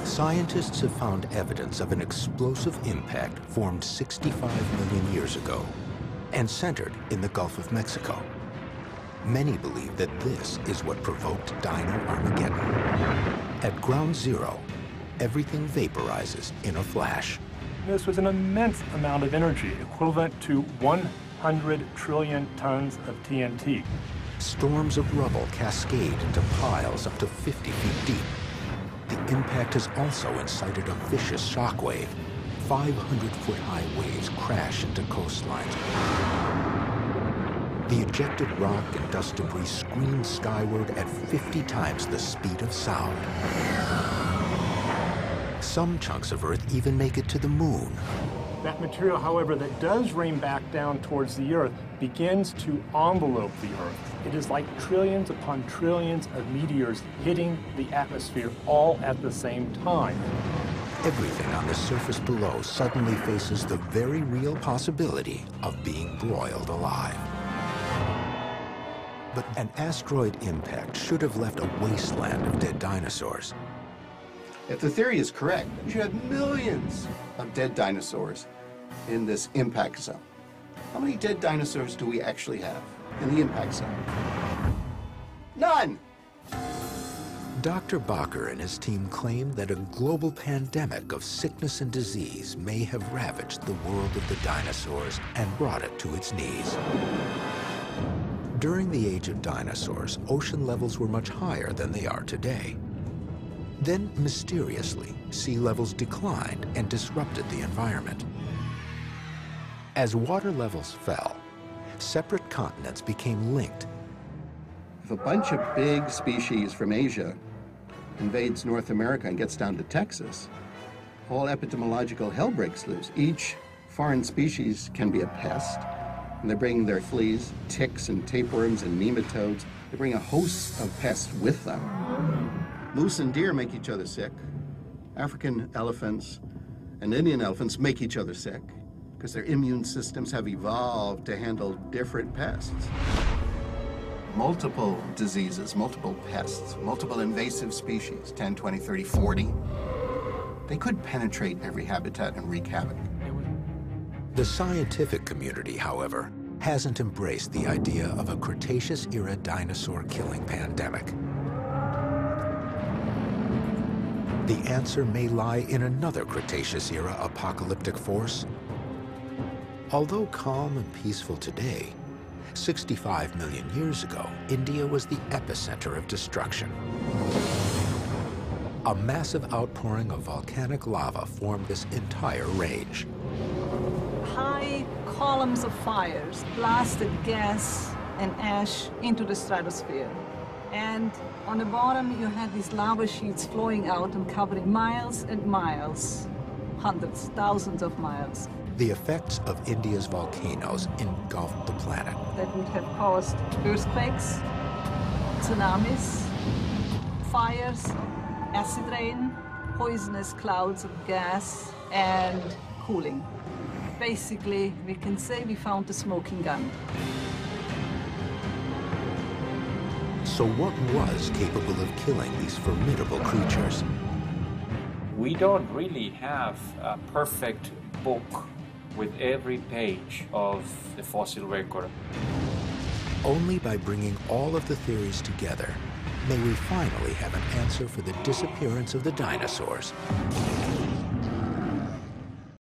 Scientists have found evidence of an explosive impact formed 65 million years ago and centered in the Gulf of Mexico. Many believe that this is what provoked Dino Armageddon. At ground zero, everything vaporizes in a flash. This was an immense amount of energy, equivalent to 100 trillion tons of TNT. Storms of rubble cascade into piles up to 50 feet deep. The impact has also incited a vicious shockwave. 500-foot-high waves crash into coastlines. The ejected rock and dust debris scream skyward at 50 times the speed of sound. Some chunks of Earth even make it to the moon. That material, however, that does rain back down towards the Earth begins to envelope the Earth. It is like trillions upon trillions of meteors hitting the atmosphere all at the same time. Everything on the surface below suddenly faces the very real possibility of being broiled alive. But an asteroid impact should have left a wasteland of dead dinosaurs. If the theory is correct, you should have millions of dead dinosaurs in this impact zone. How many dead dinosaurs do we actually have in the impact zone? None! Dr. Bakker and his team claim that a global pandemic of sickness and disease may have ravaged the world of the dinosaurs and brought it to its knees. During the age of dinosaurs, ocean levels were much higher than they are today. Then, mysteriously, sea levels declined and disrupted the environment. As water levels fell, separate continents became linked. If a bunch of big species from Asia invades North America and gets down to Texas, all epidemiological hell breaks loose. Each foreign species can be a pest, and they bring their fleas, ticks and tapeworms and nematodes. They bring a host of pests with them. Moose and deer make each other sick. African elephants and Indian elephants make each other sick because their immune systems have evolved to handle different pests. Multiple diseases, multiple pests, multiple invasive species, 10, 20, 30, 40. They could penetrate every habitat and wreak havoc. The scientific community, however, hasn't embraced the idea of a Cretaceous-era dinosaur-killing pandemic. The answer may lie in another Cretaceous-era apocalyptic force. Although calm and peaceful today, 65 million years ago, India was the epicenter of destruction. A massive outpouring of volcanic lava formed this entire range. High columns of fires blasted gas and ash into the stratosphere. And on the bottom, you had these lava sheets flowing out and covering miles and miles, hundreds, thousands of miles. The effects of India's volcanoes engulfed the planet. That would have caused earthquakes, tsunamis, fires, acid rain, poisonous clouds of gas, and cooling. Basically, we can say we found the smoking gun. So what was capable of killing these formidable creatures? We don't really have a perfect book with every page of the fossil record. Only by bringing all of the theories together may we finally have an answer for the disappearance of the dinosaurs.